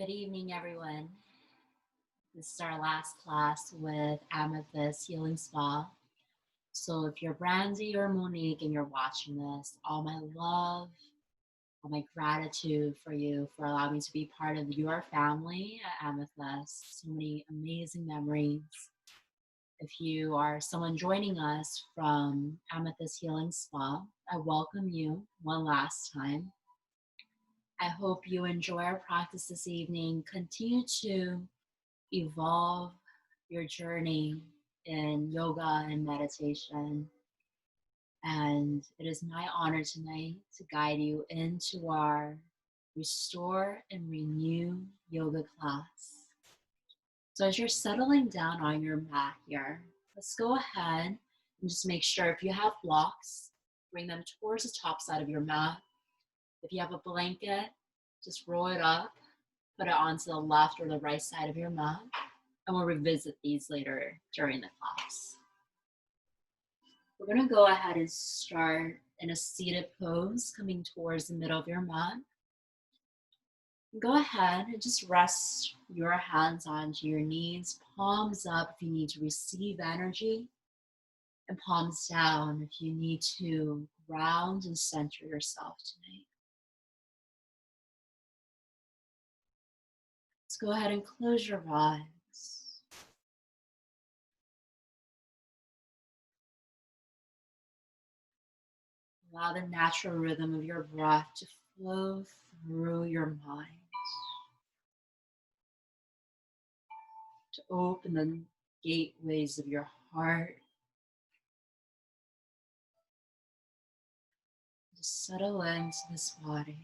Good evening, everyone. This is our last class with Amethyst Healing Spa. So if you're Brandi or Monique and you're watching this, all my love, all my gratitude for you for allowing me to be part of your family at Amethyst. So many amazing memories. If you are someone joining us from Amethyst Healing Spa, I welcome you one last time. I hope you enjoy our practice this evening. Continue to evolve your journey in yoga and meditation. And it is my honor tonight to guide you into our Restore and Renew yoga class. So as you're settling down on your mat here, let's go ahead and just make sure if you have blocks, bring them towards the top side of your mat. If you have a blanket, just roll it up, put it onto the left or the right side of your mat, and we'll revisit these later during the class. We're going to go ahead and start in a seated pose, coming towards the middle of your mat. Go ahead and just rest your hands onto your knees, palms up if you need to receive energy, and palms down if you need to ground and center yourself tonight. Let's go ahead and close your eyes. Allow the natural rhythm of your breath to flow through your mind, to open the gateways of your heart, to settle into this body.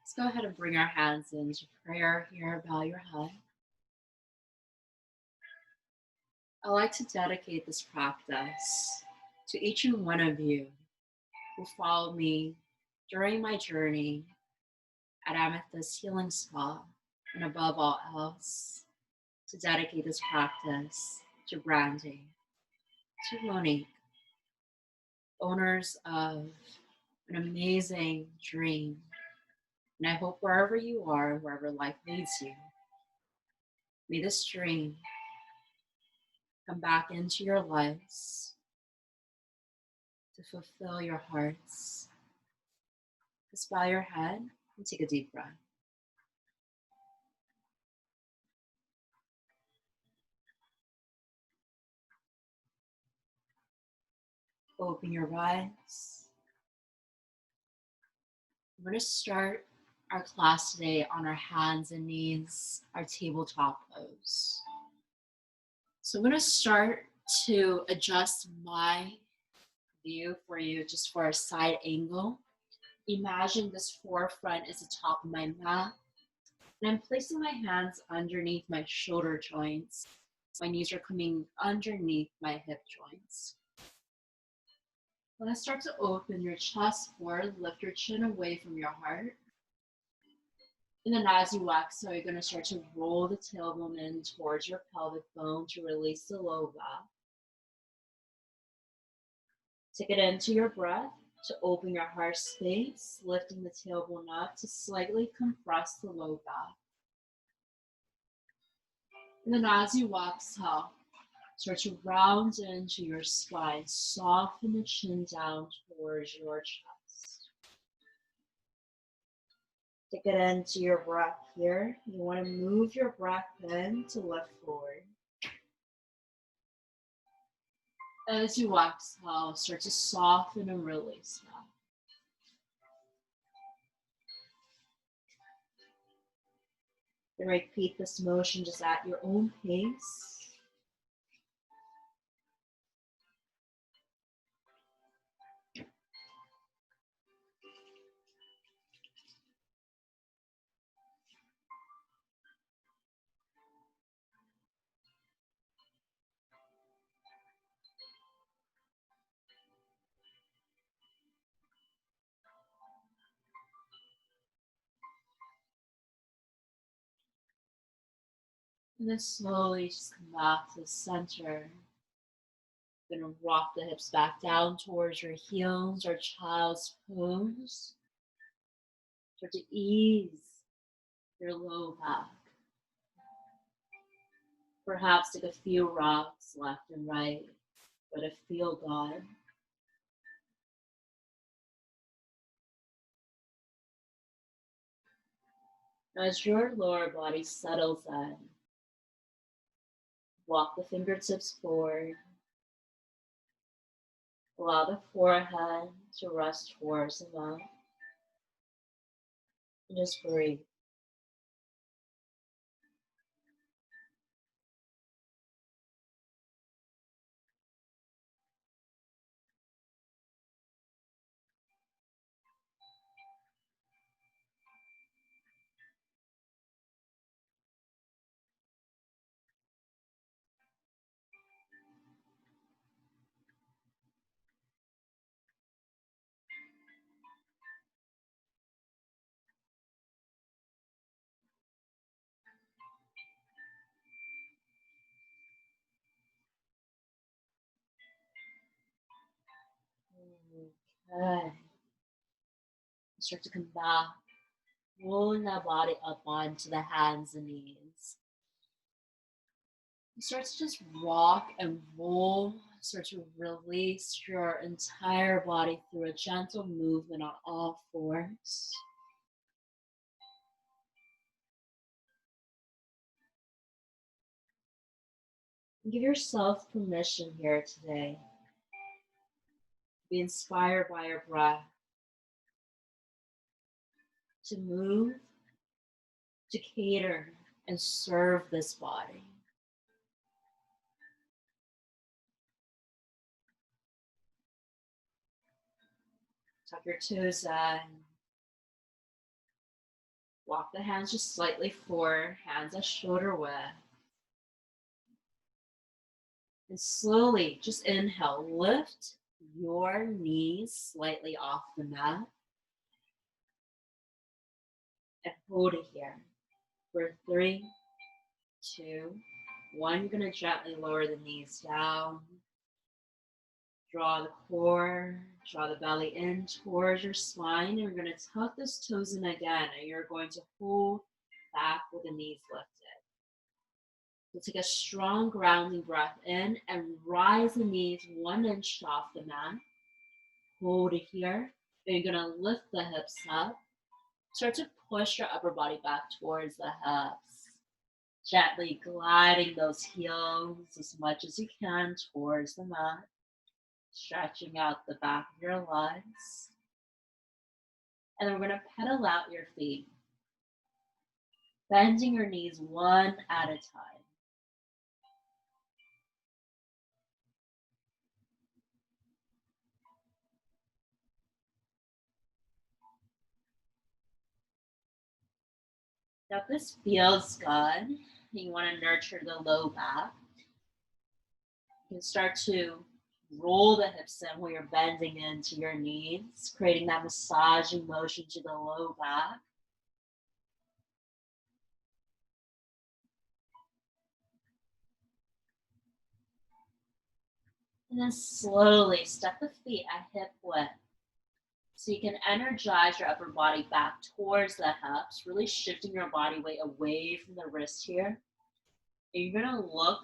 Let's go ahead and bring our hands into prayer here. Bow your head. I like to dedicate this practice to each and one of you who followed me during my journey at Amethyst Healing Spa, and above all else, to dedicate this practice to Brandi, to Monique, owners of an amazing dream. And I hope wherever you are, wherever life leads you, may this dream come back into your lives to fulfill your hearts. Just bow your head and take a deep breath. Open your eyes. We're going to start our class today on our hands and knees, our tabletop pose. So I'm going to start to adjust my view for you just for a side angle. Imagine this forefront is the top of my mat, and I'm placing my hands underneath my shoulder joints. My knees are coming underneath my hip joints. When I start to open your chest forward, lift your chin away from your heart. And then as you exhale, you're going to start to roll the tailbone in towards your pelvic bone to release the low back. Take it into your breath to open your heart space, lifting the tailbone up to slightly compress the low back. And then as you exhale, start to round into your spine, soften the chin down towards your chest. Take it into your breath here. You want to move your breath in to lift forward. As you exhale, start to soften and release now. And repeat this motion just at your own pace. And then slowly just come back to the center. You're gonna rock the hips back down towards your heels or child's pose. Start to ease your low back. Perhaps take a few rocks left and right, but a feel good. As your lower body settles in, walk the fingertips forward. Allow the forehead to rest towards the mouth. And just breathe. Okay. Start to come back, rolling that body up onto the hands and knees. Start to just rock and roll. Start to release your entire body through a gentle movement on all fours. Give yourself permission here today. Be inspired by your breath. To move, to cater, and serve this body. Tuck your toes in. Walk the hands just slightly forward, hands at shoulder width. And slowly, just inhale, lift your knees slightly off the mat. And hold it here for 3, 2, 1. You're going to gently lower the knees down. Draw the core, draw the belly in towards your spine. And you're going to tuck those toes in again. And you're going to hold back with the knees lifted. So take a strong grounding breath in and rise the knees 1 inch off the mat. Hold it here. Then you're going to lift the hips up. Start to push your upper body back towards the hips. Gently gliding those heels as much as you can towards the mat. Stretching out the back of your legs. And then we're going to pedal out your feet. Bending your knees one at a time. Now, if this feels good, you want to nurture the low back. You can start to roll the hips in while you're bending into your knees, creating that massaging motion to the low back. And then slowly step the feet at hip width. So you can energize your upper body back towards the hips, really shifting your body weight away from the wrist here. And you're going to look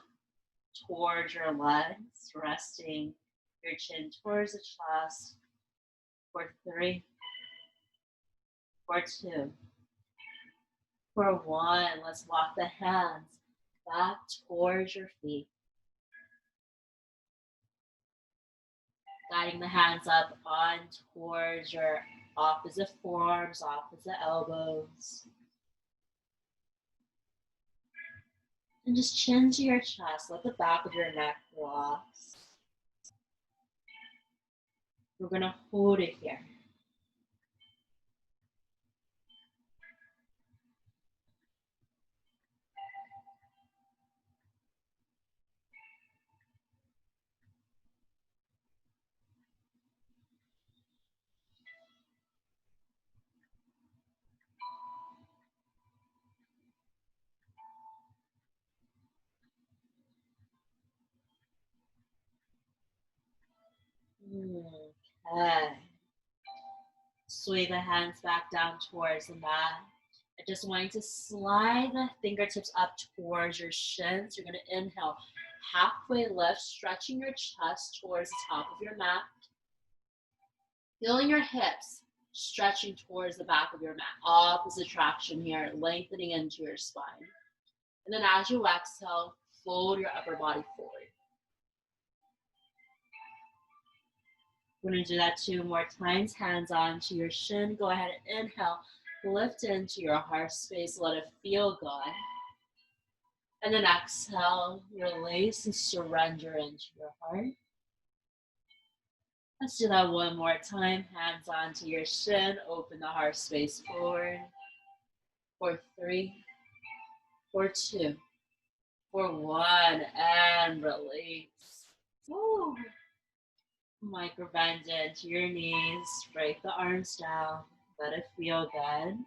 towards your legs, resting your chin towards the chest. For 3, for 2, for 1. Let's walk the hands back towards your feet. Guiding the hands up on towards your opposite forearms, opposite elbows. And just chin to your chest. Let the back of your neck relax. We're going to hold it here. Okay. Sway the hands back down towards the mat. I just want you to slide the fingertips up towards your shins. You're going to inhale, halfway lift, stretching your chest towards the top of your mat. Feeling your hips, stretching towards the back of your mat. Opposite traction here, lengthening into your spine. And then as you exhale, fold your upper body forward. We're going to do that 2 more times. Hands onto your shin. Go ahead and inhale. Lift into your heart space. Let it feel good. And then exhale, release and surrender into your heart. Let's do that 1 more time. Hands onto your shin. Open the heart space forward. For 3, for 2, for 1, and release. Woo. Micro bend into your knees. Break the arms down. Let it feel good.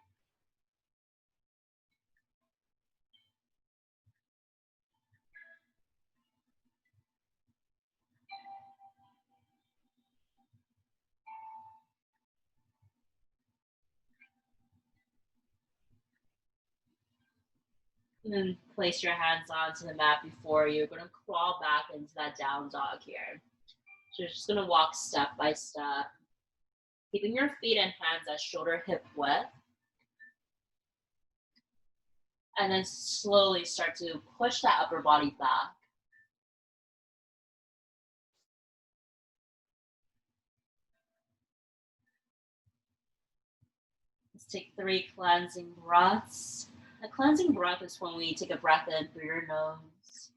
And then place your hands onto the mat before you. You're going to crawl back into that down dog here. So you're just going to walk step by step, keeping your feet and hands at shoulder hip width. And then slowly start to push that upper body back. Let's take 3 cleansing breaths. A cleansing breath is when we take a breath in through your nose.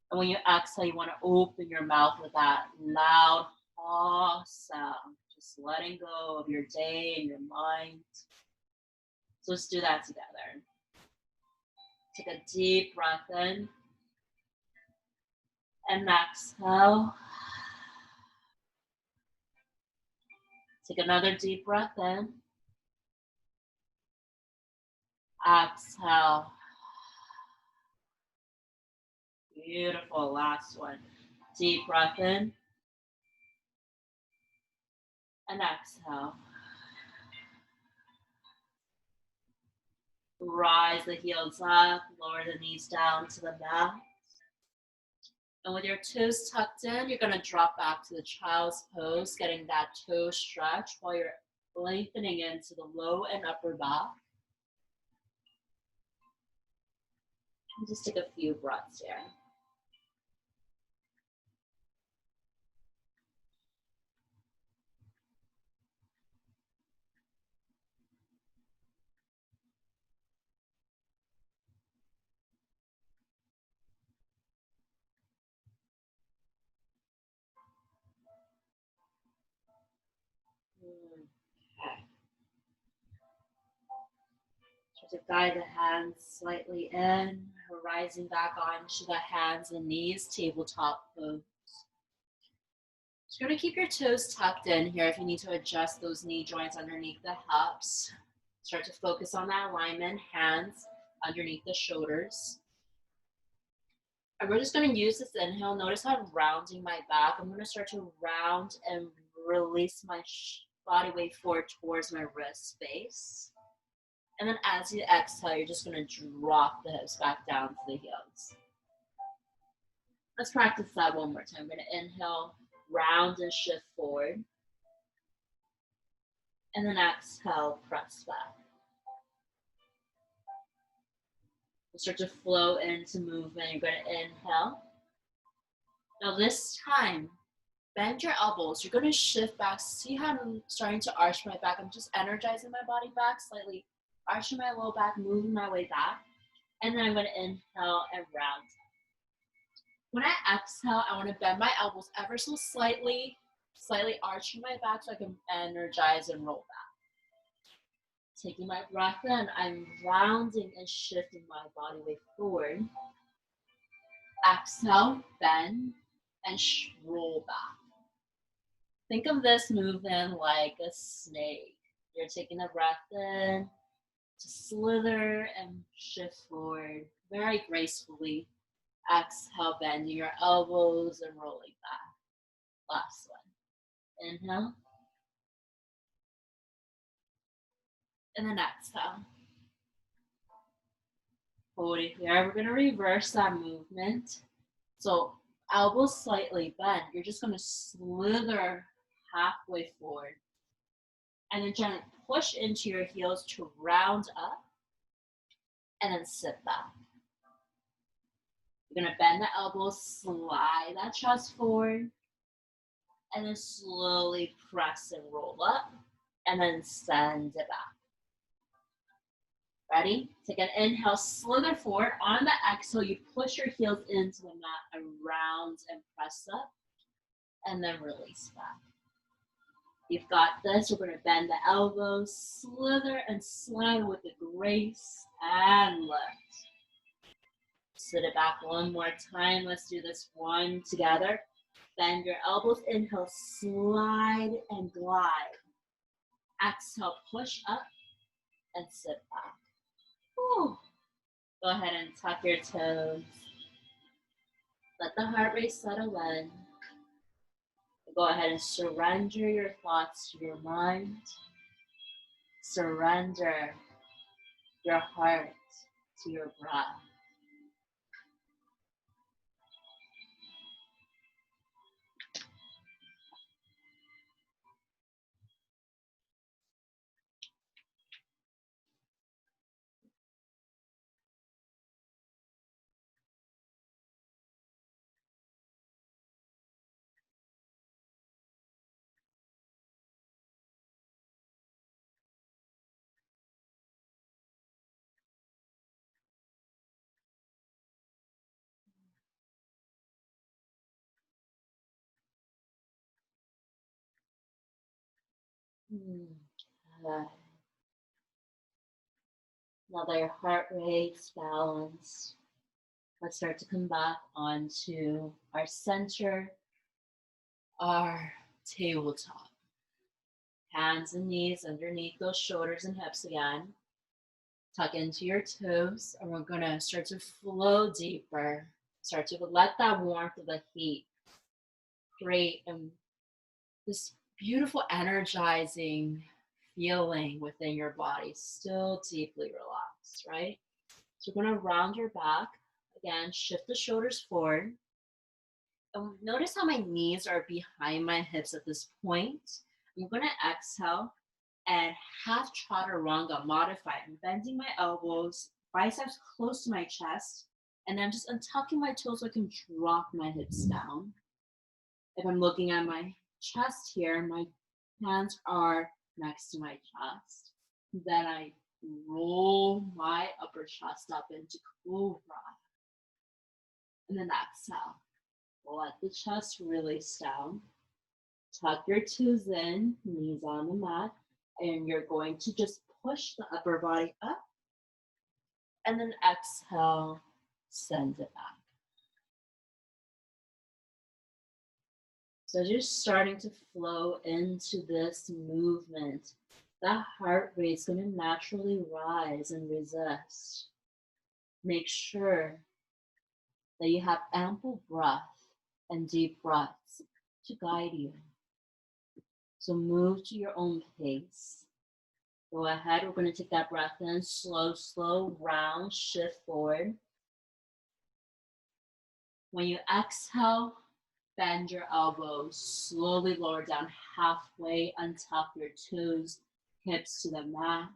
And when you exhale, you want to open your mouth with that loud ah sound. Just letting go of your day and your mind. So let's do that together. Take a deep breath in. And exhale. Take another deep breath in. Exhale. Beautiful. Last one. Deep breath in. And exhale. Rise the heels up. Lower the knees down to the mat. And with your toes tucked in, you're going to drop back to the child's pose, getting that toe stretch while you're lengthening into the low and upper back. And just take a few breaths here. Okay. Try to guide the hands slightly in, rising back onto the hands and knees, tabletop pose. So you're going to keep your toes tucked in here if you need to adjust those knee joints underneath the hips. Start to focus on that alignment, hands underneath the shoulders. And we're just going to use this inhale. Notice how I'm rounding my back. I'm going to start to round and release my body weight forward towards my wrist space. And then as you exhale, you're just going to drop the hips back down to the heels. Let's practice that 1 more time. I'm going to inhale, round and shift forward. And then exhale, press back. We'll start to flow into movement. You're going to inhale. Now this time, bend your elbows. You're going to shift back. See how I'm starting to arch my back? I'm just energizing my body back slightly, arching my low back, moving my way back. And then I'm going to inhale and round. When I exhale, I want to bend my elbows ever so slightly arching my back so I can energize and roll back. Taking my breath in, I'm rounding and shifting my body weight forward. Exhale, bend, and roll back. Think of this movement like a snake. You're taking a breath in to slither and shift forward very gracefully. Exhale, bending your elbows and rolling back. Last one. Inhale. And then exhale. Hold it here. We're going to reverse that movement. So elbows slightly bent. You're just going to slither halfway forward. And then gently push into your heels to round up. And then sit back. You're going to bend the elbows, slide that chest forward. And then slowly press and roll up. And then send it back. Ready? Take an inhale, slither forward. On the exhale, you push your heels into the mat and round and press up. And then release back. You've got this. We're going to bend the elbows, slither and slide with the grace, and lift. Sit it back one more time. Let's do this one together. Bend your elbows. Inhale, slide and glide. Exhale, push up and sit back. Whew. Go ahead and tuck your toes. Let the heart rate settle in. Go ahead and surrender your thoughts to your mind. Surrender your heart to your breath. Good. Now that your heart rate's balanced, let's start to come back onto our center, our tabletop. Hands and knees underneath those shoulders and hips again. Tuck into your toes, and we're gonna start to flow deeper. Start to let that warmth of the heat create this beautiful, energizing feeling within your body, still deeply relaxed, right? So we're gonna round your back. Again, shift the shoulders forward. And notice how my knees are behind my hips at this point. I'm gonna exhale and half chaturanga, modify. I'm bending my elbows, biceps close to my chest, and I'm just untucking my toes so I can drop my hips down. If I'm looking at my chest here, my hands are next to my chest. Then I roll my upper chest up into cobra. And then exhale. Let the chest release down. Tuck your toes in, knees on the mat, and you're going to just push the upper body up. And then exhale, send it back. So just starting to flow into this movement, that heart rate's going to naturally rise and resist. Make sure that you have ample breath and deep breaths to guide you. So move to your own pace. Go ahead, we're going to take that breath in, slow, slow, round, shift forward. When you exhale, bend your elbows, slowly lower down halfway, untuck your toes, hips to the mat.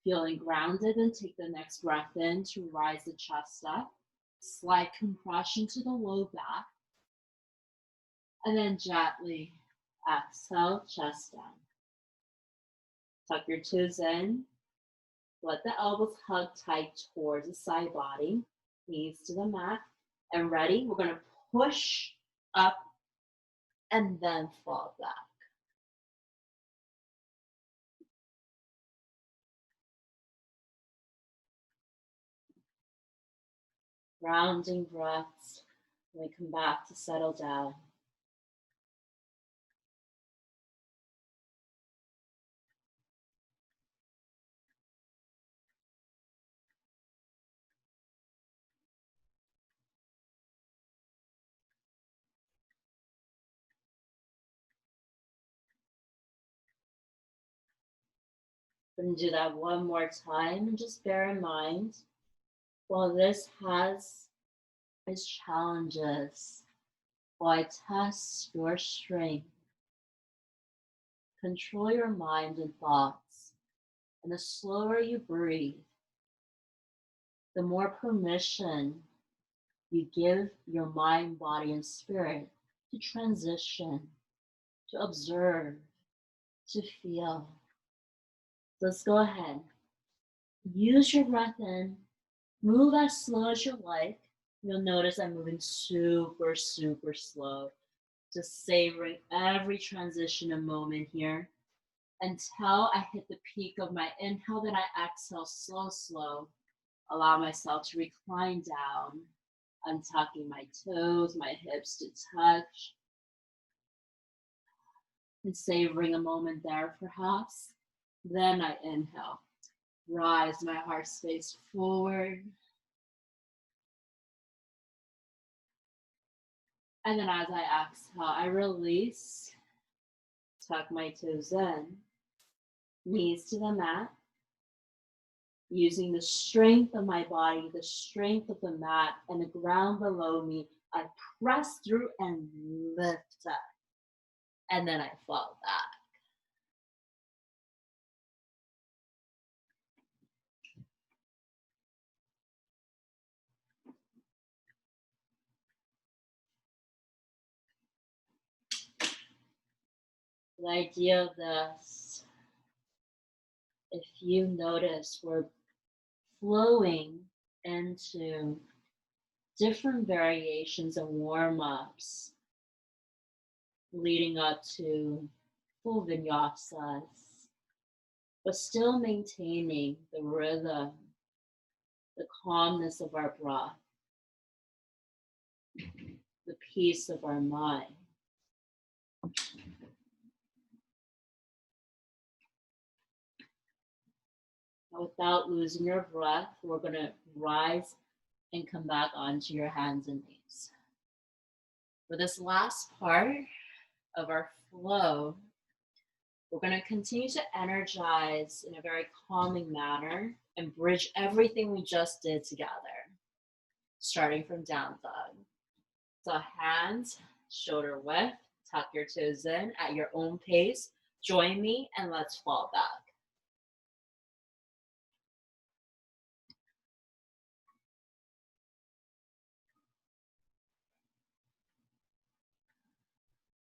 Feeling grounded, and take the next breath in to rise the chest up. Slight compression to the low back. And then gently exhale, chest down. Tuck your toes in. Let the elbows hug tight towards the side body. Knees to the mat. And ready? We're going to push up and then fall back. Grounding breaths. When we come back to settle down. We're going to do that one more time. And just bear in mind, while this has its challenges, while it tests your strength, control your mind and thoughts. And the slower you breathe, the more permission you give your mind, body, and spirit to transition, to observe, to feel. Let's go ahead. Use your breath in. Move as slow as you like. You'll notice I'm moving super, super slow. Just savoring every transition and moment here until I hit the peak of my inhale. Then I exhale slow, slow. Allow myself to recline down, untucking my toes, my hips to touch, and savoring a moment there perhaps. Then I inhale. Rise my heart space forward. And then as I exhale, I release, tuck my toes in, knees to the mat, using the strength of my body, the strength of the mat, and the ground below me. I press through and lift up. And then I fall back. The idea of this, if you notice, we're flowing into different variations and warm-ups leading up to full vinyasas, but still maintaining the rhythm, the calmness of our breath, the peace of our mind. Without losing your breath, we're going to rise and come back onto your hands and knees. For this last part of our flow, we're going to continue to energize in a very calming manner and bridge everything we just did together, starting from down dog. So hands shoulder width, tuck your toes in at your own pace. Join me and let's fall back.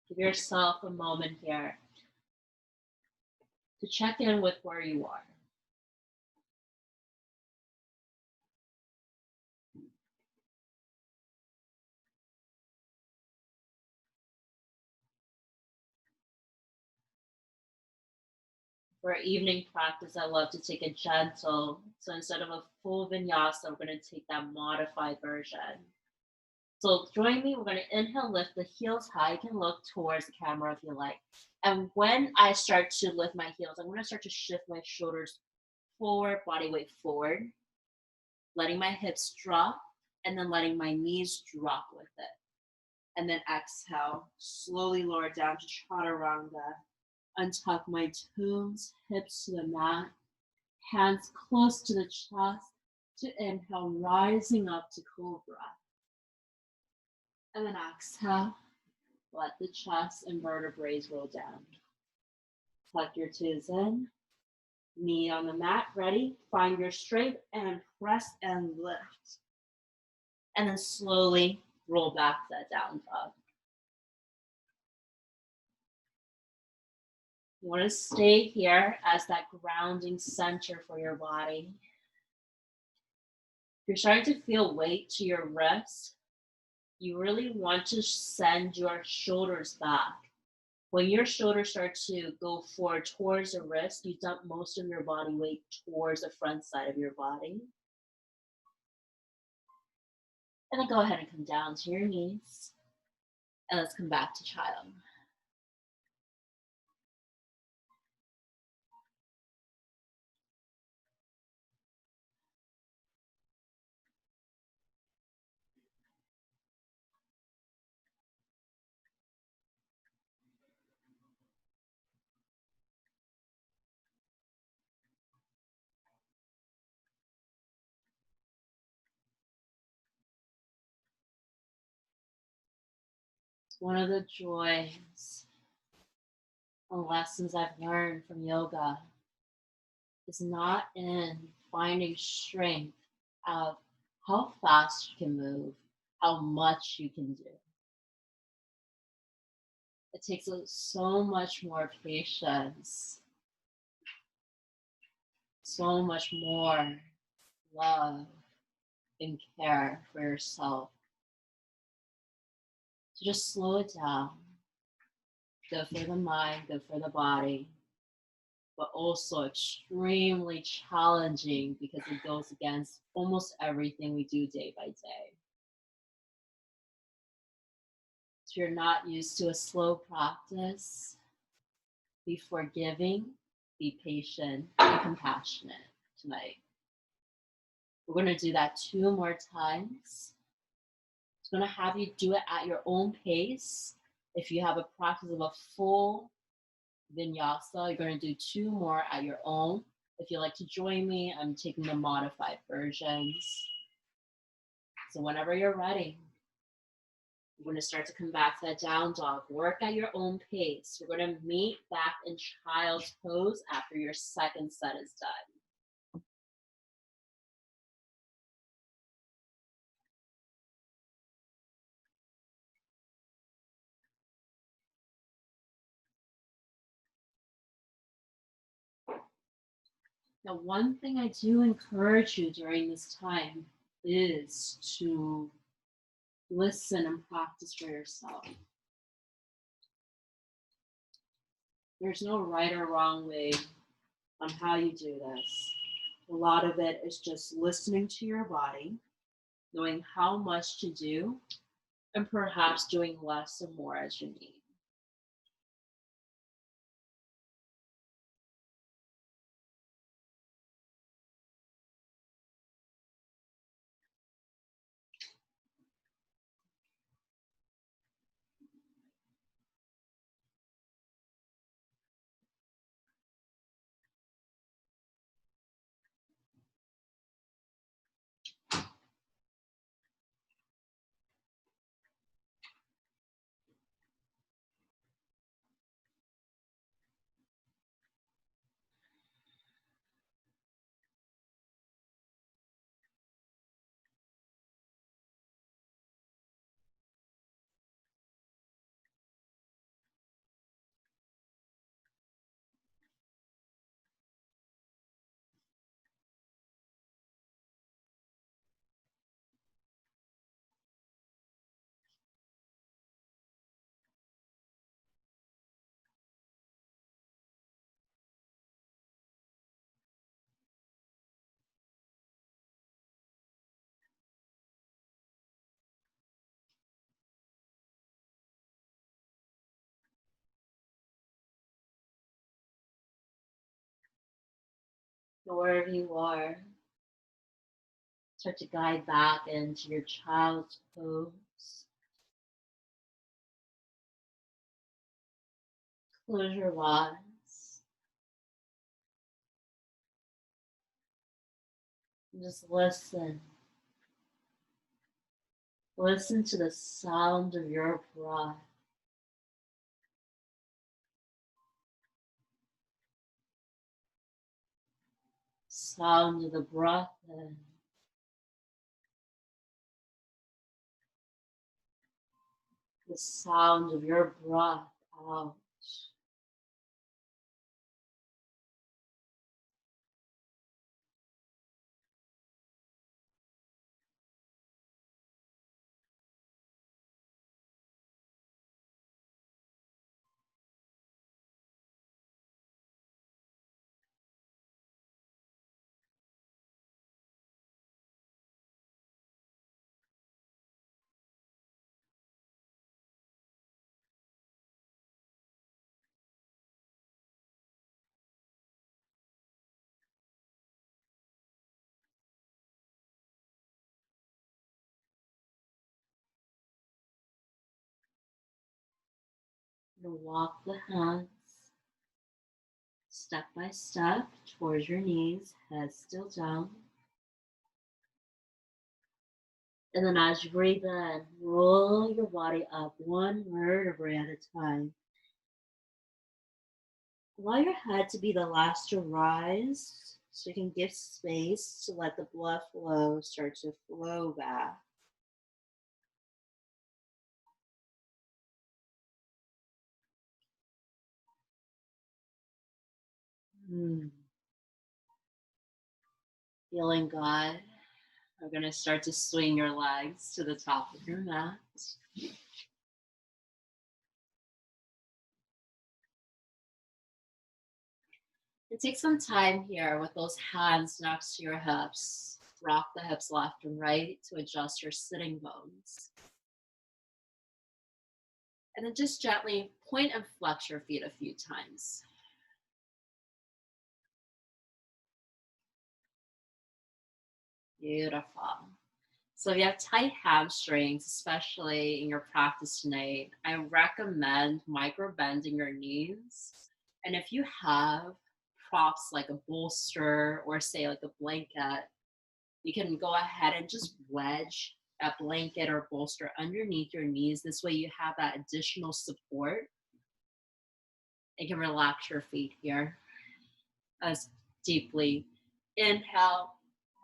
Give yourself a moment here to check in with where you are. For evening practice, I love to take a gentle, so instead of a full vinyasa, we're going to take that modified version. So join me, we're going to inhale, lift the heels high. You can look towards the camera if you like. And when I start to lift my heels, I'm going to start to shift my shoulders forward, body weight forward, letting my hips drop, and then letting my knees drop with it. And then exhale, slowly lower down to chaturanga. Untuck my toes, hips to the mat, hands close to the chest to inhale, rising up to cobra. And then exhale, let the chest and vertebrae roll down. Tuck your toes in, knee on the mat, ready? Find your strength and press and lift. And then slowly roll back to that down dog. You want to stay here as that grounding center for your body. If you're starting to feel weight to your wrist, you really want to send your shoulders back. When your shoulders start to go forward towards the wrist, you dump most of your body weight towards the front side of your body. And then go ahead and come down to your knees. And let's come back to child. One of the joys and lessons I've learned from yoga is not in finding strength of how fast you can move, how much you can do. It takes so much more patience, so much more love and care for yourself. So just slow it down. Good for the mind, good for the body, but also extremely challenging because it goes against almost everything we do day by day. If you're not used to a slow practice, be forgiving, be patient, be compassionate tonight. We're going to do that 2 more times. It's going to have you do it at your own pace. If you have a practice of a full vinyasa, you're going to do 2 more at your own. If you'd like to join me, I'm taking the modified versions. So whenever you're ready, you're going to start to come back to that down dog. Work at your own pace. We're going to meet back in child's pose after your second set is done. Now, one thing I do encourage you during this time is to listen and practice for yourself. There's no right or wrong way on how you do this. A lot of it is just listening to your body, knowing how much to do, and perhaps doing less and more as you need. So wherever you are, start to guide back into your child's pose. Close your eyes. And just listen. Listen to the sound of your breath. Sound of the breath in. The sound of your breath out. You're gonna walk the hands step by step towards your knees, head still down. And then as you breathe in, roll your body up one vertebrae at a time. Allow your head to be the last to rise so you can give space to let the blood flow start to flow back. Hmm. Feeling good. We're going to start to swing your legs to the top of your mat. And take some time here with those hands next to your hips. Rock the hips left and right to adjust your sitting bones. And then just gently point and flex your feet a few times. Beautiful. So if you have tight hamstrings, especially in your practice tonight, I recommend micro bending your knees. And if you have props like a bolster or say like a blanket, you can go ahead and just wedge a blanket or bolster underneath your knees. This way you have that additional support and can relax your feet here as deeply inhale,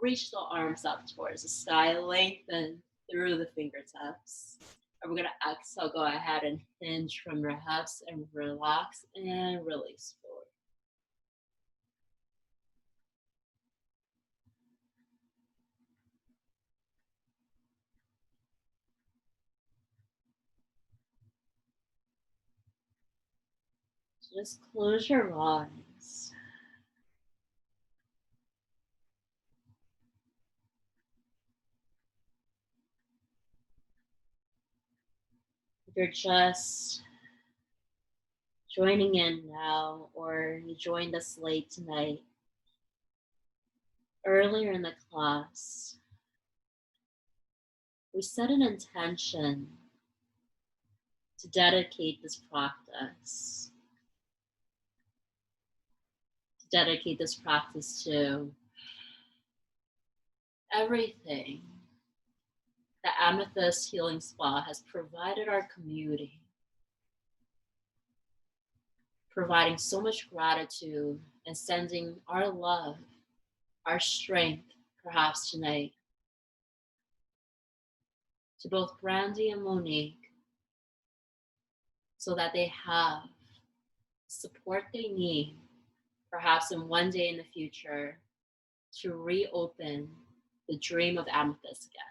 reach the arms up towards the sky, lengthen through the fingertips. And we're going to exhale, go ahead and hinge from your hips and relax and release forward. So just close your eyes. If you're just joining in now or you joined us late tonight, earlier in the class, we set an intention to dedicate this practice, to everything that Amethyst Healing Spa has provided our community, providing so much gratitude and sending our love, our strength, perhaps tonight, to both Brandi and Monique, so that they have the support they need, perhaps in one day in the future, to reopen the dream of Amethyst again.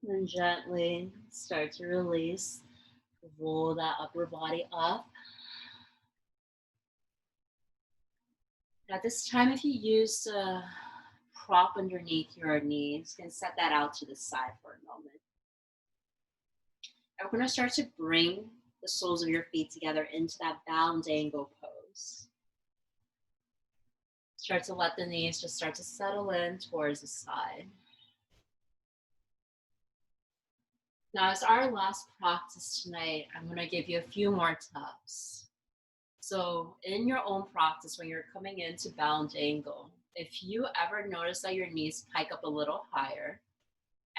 And gently start to release, roll that upper body up. At this time, if you use a prop underneath your knees, you can set that out to the side for a moment. And we're going to start to bring the soles of your feet together into that bound angle pose. Start to let the knees just start to settle in towards the side. Now, as our last practice tonight, I'm going to give you a few more tips. So in your own practice, when you're coming into bound angle, if you ever notice that your knees pike up a little higher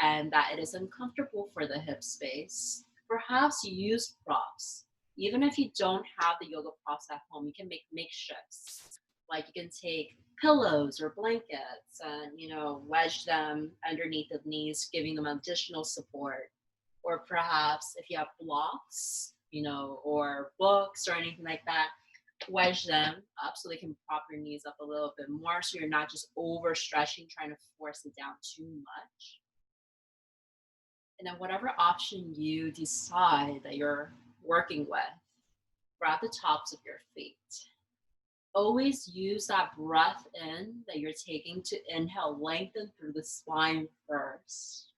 and that it is uncomfortable for the hip space, perhaps you use props. Even if you don't have the yoga props at home, you can make makeshifts. Like you can take pillows or blankets and, wedge them underneath the knees, giving them additional support. Or perhaps if you have blocks, or books or anything like that, wedge them up so they can prop your knees up a little bit more so you're not just overstretching, trying to force it down too much. And then whatever option you decide that you're working with, grab the tops of your feet. always use that breath in that you're taking to inhale, lengthen through the spine first.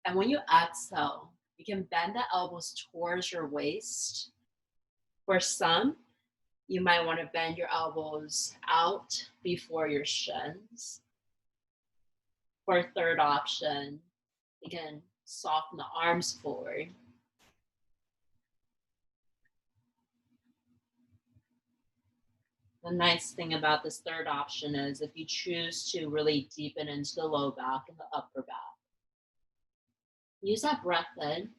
And when you exhale, you can bend the elbows towards your waist. For some, you might want to bend your elbows out before your shins. For a third option, you can soften the arms forward. The nice thing about this third option is if you choose to really deepen into the low back and the upper back, use that breath in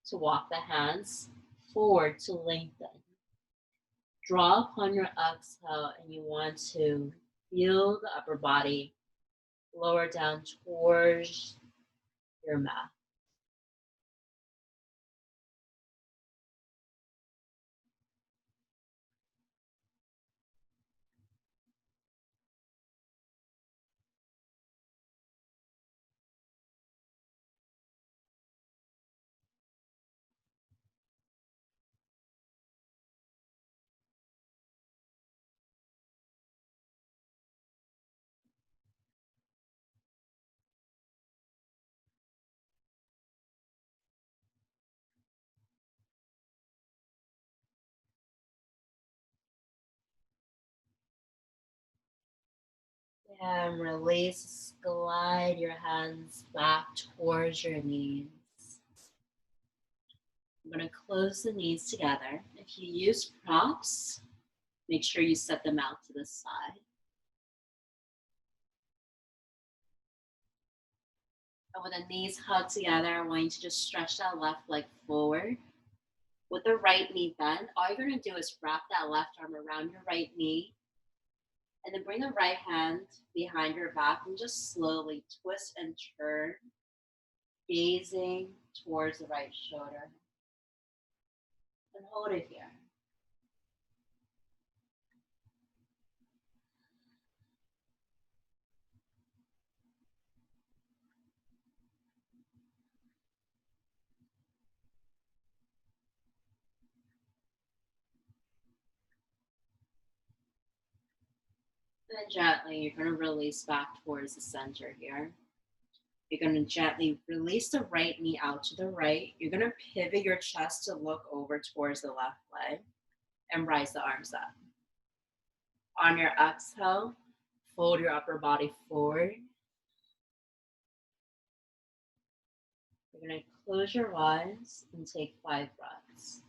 to walk the hands forward to lengthen. Draw upon your exhale, and you want to feel the upper body lower down towards your mat. And release, glide your hands back towards your knees. I'm going to close the knees together. If you use props, make sure you set them out to the side. And with the knees hugged together, I want you to just stretch that left leg forward. With the right knee bent, all you're going to do is wrap that left arm around your right knee. And then bring the right hand behind your back and just slowly twist and turn, gazing towards the right shoulder. And hold it here. And then gently, you're going to release back towards the center here. You're going to gently release the right knee out to the right. You're going to pivot your chest to look over towards the left leg and rise the arms up. On your exhale, fold your upper body forward. You're going to close your eyes and take 5 breaths.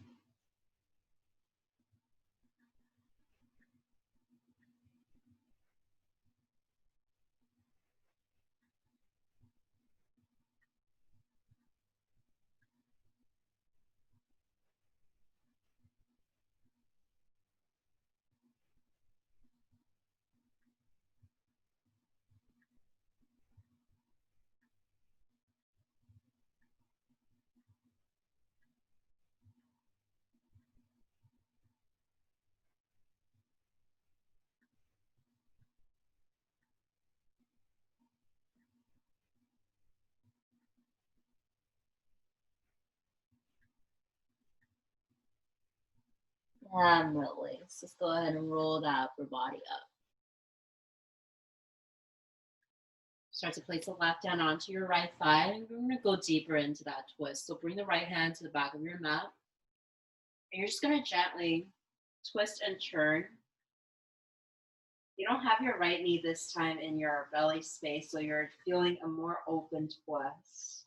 And release. Just go ahead and roll that upper body up. Start to place the left hand onto your right thigh. And we're going to go deeper into that twist. So bring the right hand to the back of your mat. And you're just going to gently twist and turn. You don't have your right knee this time in your belly space, so you're feeling a more open twist.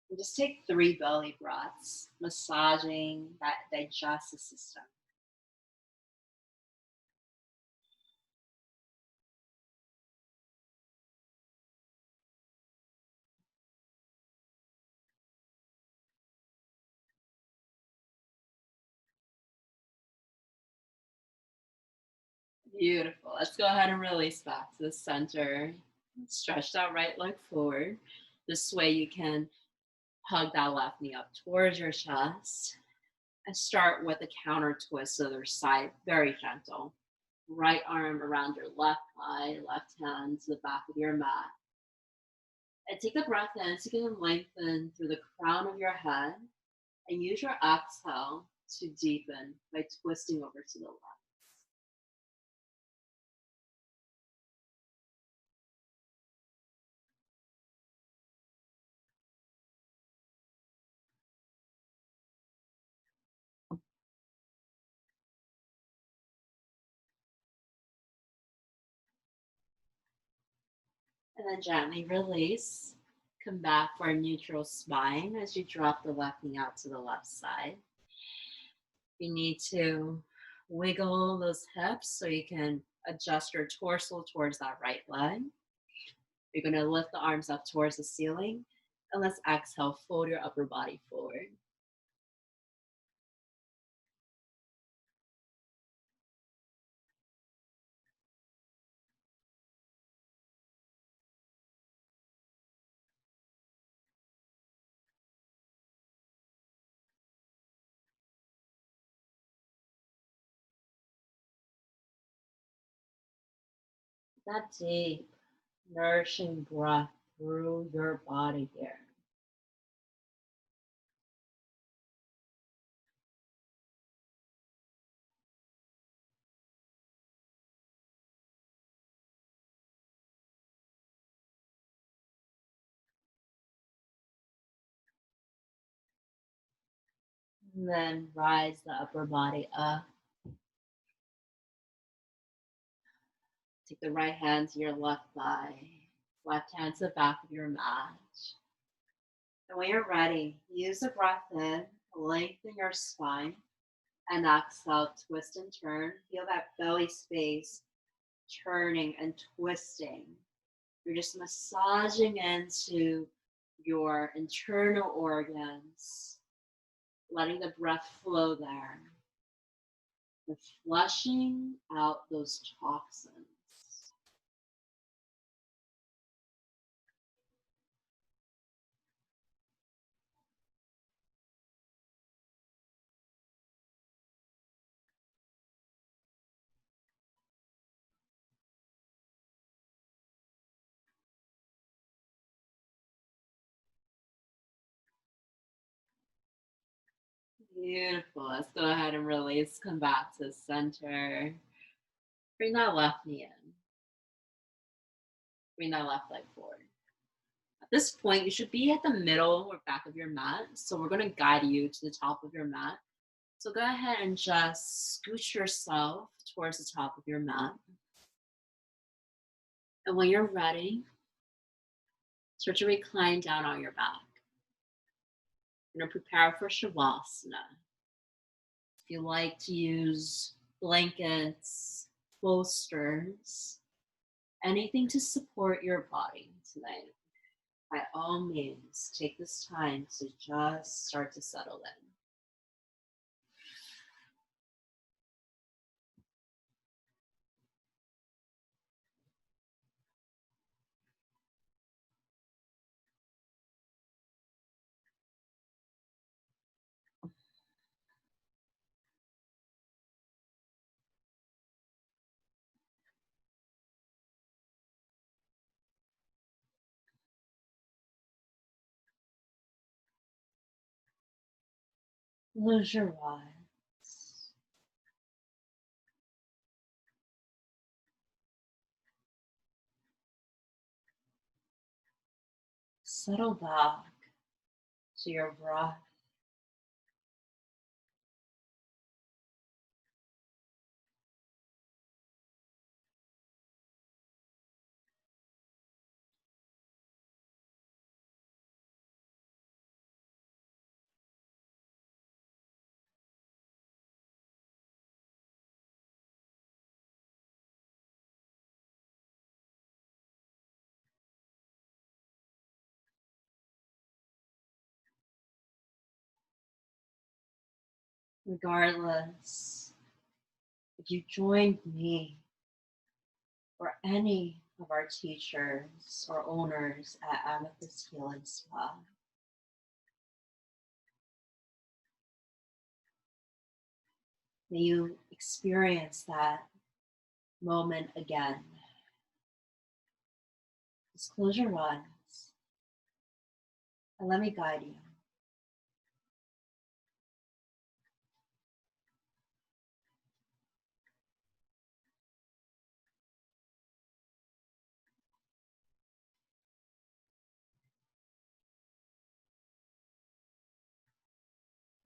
And just take 3 belly breaths, massaging that digestive system. Beautiful. Let's go ahead and release back to the center. Stretch that right leg forward. This way you can hug that left knee up towards your chest. And start with a counter twist to the other side, very gentle. Right arm around your left thigh, left hand to the back of your mat. And take a breath in so you can lengthen through the crown of your head. And use your exhale to deepen by twisting over to the left. And then gently release. Come back for a neutral spine as you drop the left knee out to the left side. You need to wiggle those hips so you can adjust your torso towards that right leg. You're going to lift the arms up towards the ceiling. And let's exhale, fold your upper body forward. That deep, nourishing breath through your body here. And then rise the upper body up. Take the right hand to your left thigh, left hand to the back of your mat. And when you're ready, use the breath in, lengthen your spine, and exhale, twist and turn. Feel that belly space turning and twisting. You're just massaging into your internal organs, letting the breath flow there, and flushing out those toxins. Beautiful. Let's go ahead and release. Come back to center. Bring that left knee in. Bring that left leg forward. At this point, you should be at the middle or back of your mat. So we're going to guide you to the top of your mat. So go ahead and just scooch yourself towards the top of your mat. And when you're ready, start to recline down on your back. You're going to prepare for Shavasana. If you like to use blankets, bolsters, anything to support your body tonight, by all means, take this time to just start to settle in. Close your eyes. Settle back to your breath. Regardless if you joined me or any of our teachers or owners at Amethyst Healing Spa, may you experience that moment again. Just close your eyes and let me guide you.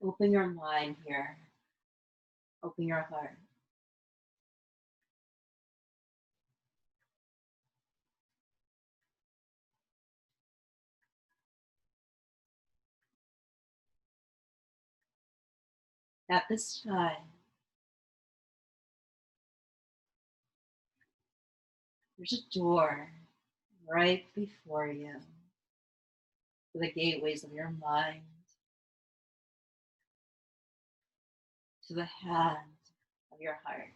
Open your mind here. Open your heart. At this time, there's a door right before you to the gateways of your mind, to the hand of your heart.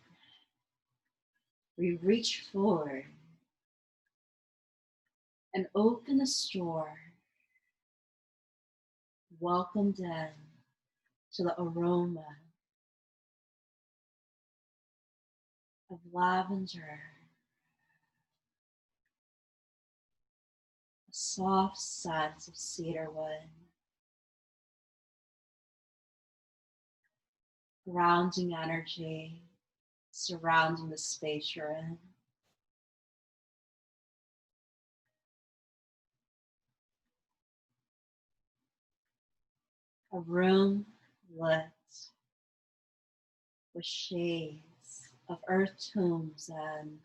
We reach forward and open this door, welcomed in to the aroma of lavender, a soft scent of cedarwood, grounding energy surrounding the space you're in. A room lit with shades of earth tones and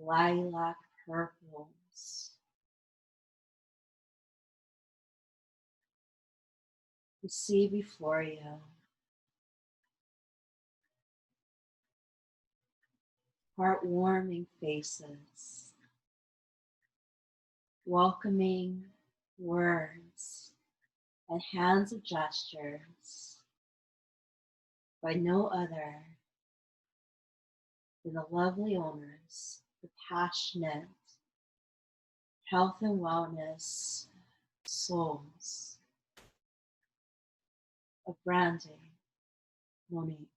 lilac purples. You see before you heartwarming faces, welcoming words, and hands of gestures by no other than the lovely owners, the passionate health and wellness souls of Brandi, Monique.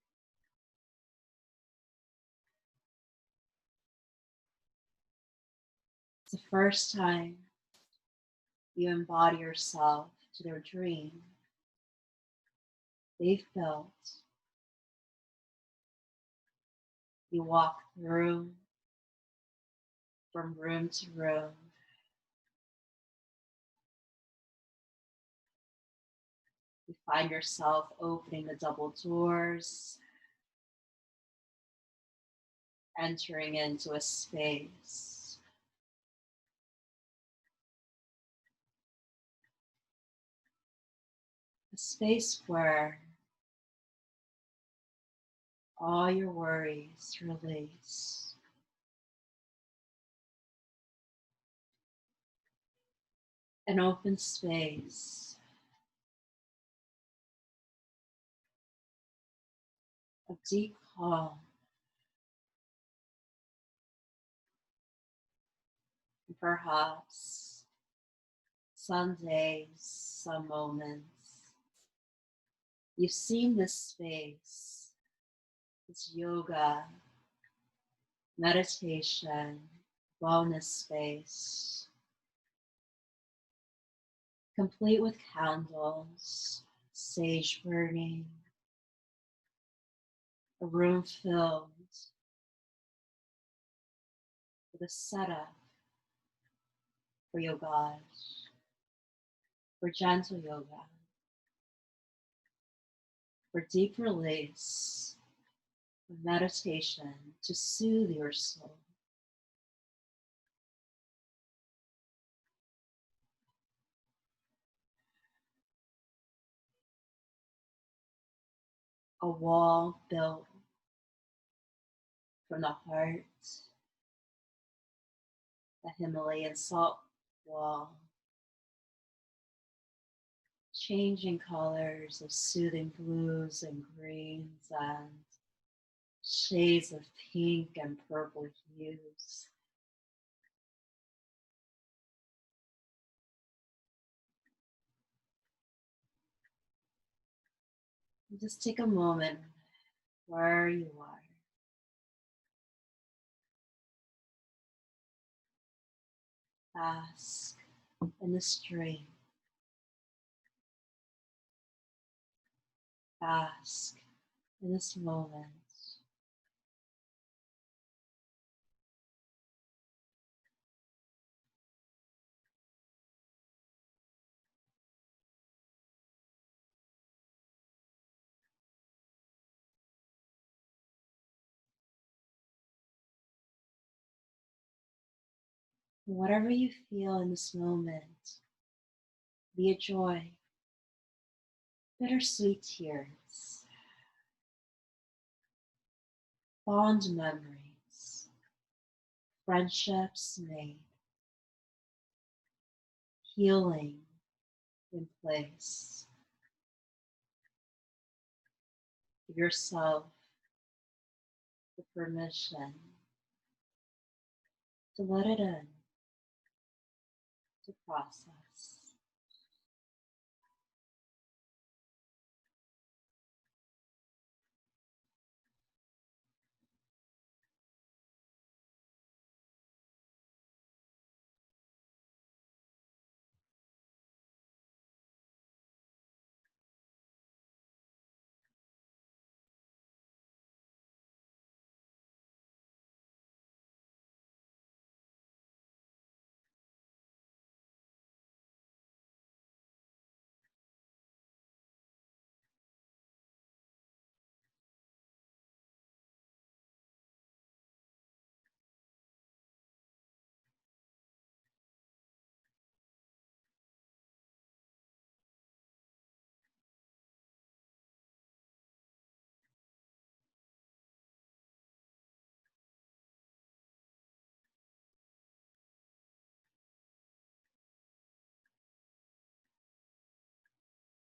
It's the first time you embody yourself to their dream they've built. You walk through from room to room. You find yourself opening the double doors, entering into a space where all your worries release. An open space of deep calm, and perhaps some days, some moments, you've seen this space, this yoga, meditation, wellness space, complete with candles, sage burning, a room filled with a setup for yoga, for gentle yoga, for deep release, for meditation to soothe your soul. A wall built from the heart, the Himalayan salt wall, changing colors of soothing blues and greens and shades of pink and purple hues. And just take a moment where you are. Bask in the stream. Bask in this moment. Whatever you feel in this moment, be it joy, bittersweet tears, fond memories, friendships made, healing in place. Give yourself the permission to let it in, to process.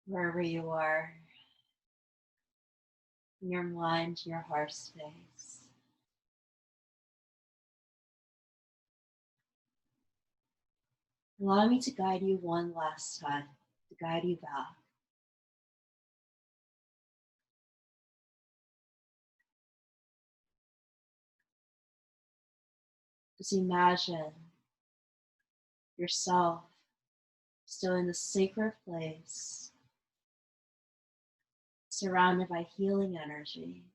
Wherever you are, in your mind, your heart space. Allow me to guide you one last time, to guide you back. Just imagine yourself still in the sacred place, surrounded by healing energy.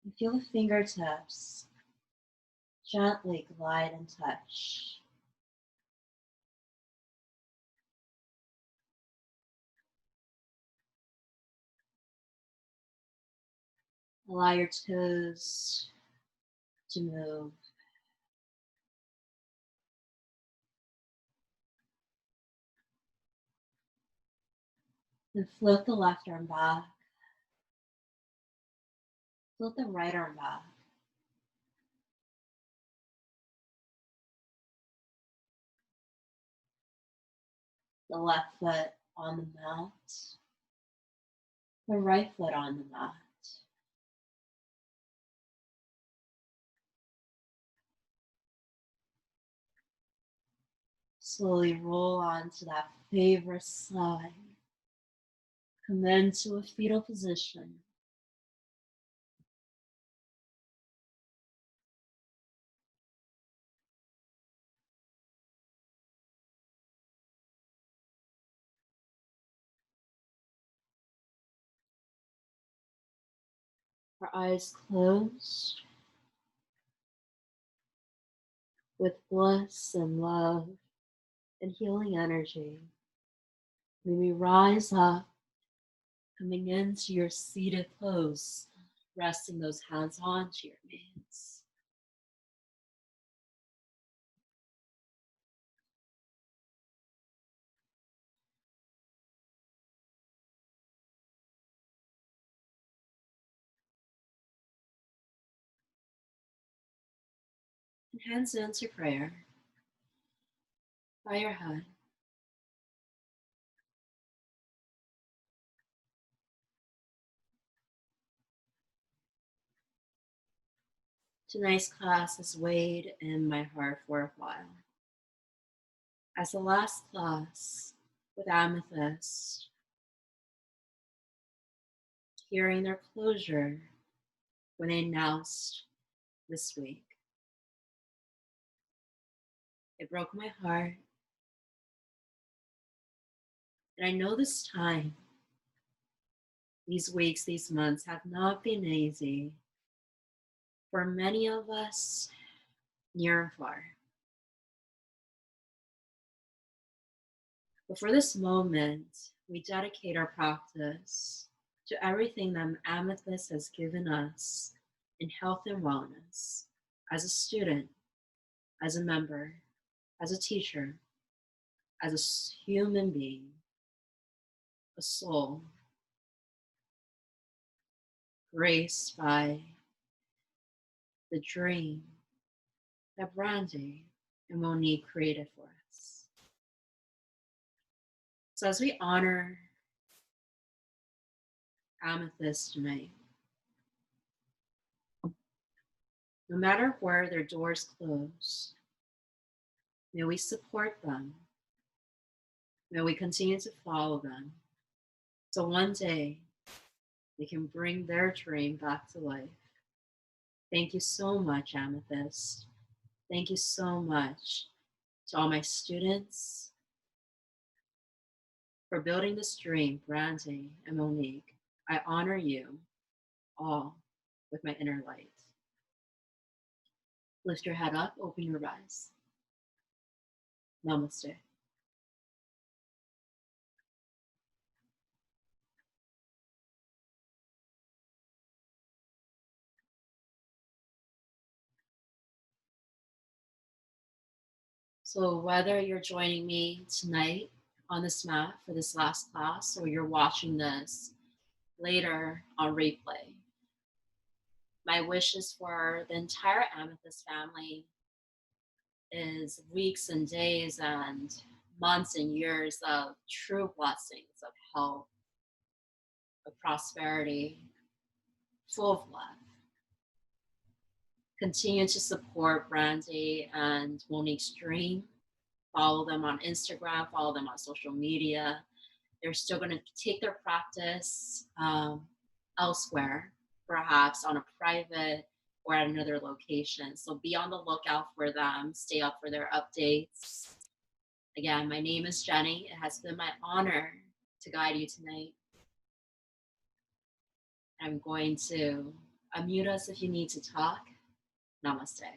You feel the fingertips gently glide and touch. Allow your toes to move. Then float the left arm back. Float the right arm back. The left foot on the mat. The right foot on the mat. Slowly roll onto that favorite side. Come into a fetal position. Our eyes closed. With bliss and love and healing energy, may we rise up, coming into your seated pose, resting those hands onto your knees. And hands into prayer. Bow your head. Tonight's class has weighed in my heart for a while. As the last class with Amethyst, hearing their closure when they announced this week, it broke my heart. And I know this time, these weeks, these months have not been easy for many of us, near and far. But for this moment, we dedicate our practice to everything that Amethyst has given us in health and wellness, as a student, as a member, as a teacher, as a human being, a soul, graced by the dream that Brandi and Monique created for us. So as we honor Amethyst tonight, no matter where their doors close, may we support them. May we continue to follow them. So one day they can bring their dream back to life. Thank you so much, Amethyst. Thank you so much to all my students for building this dream, Brandi and Monique. I honor you all with my inner light. Lift your head up, open your eyes. Namaste. So whether you're joining me tonight on this mat for this last class, or you're watching this later on replay, my wishes for the entire Amethyst family is weeks and days and months and years of true blessings of health, of prosperity, full of love. Continue to support Brandi and Monique's dream. Follow them on Instagram, follow them on social media. They're still going to take their practice elsewhere, perhaps on a private or at another location. So be on the lookout for them. Stay up for their updates. Again, my name is Jenny. It has been my honor to guide you tonight. I'm going to unmute us if you need to talk. Namaste.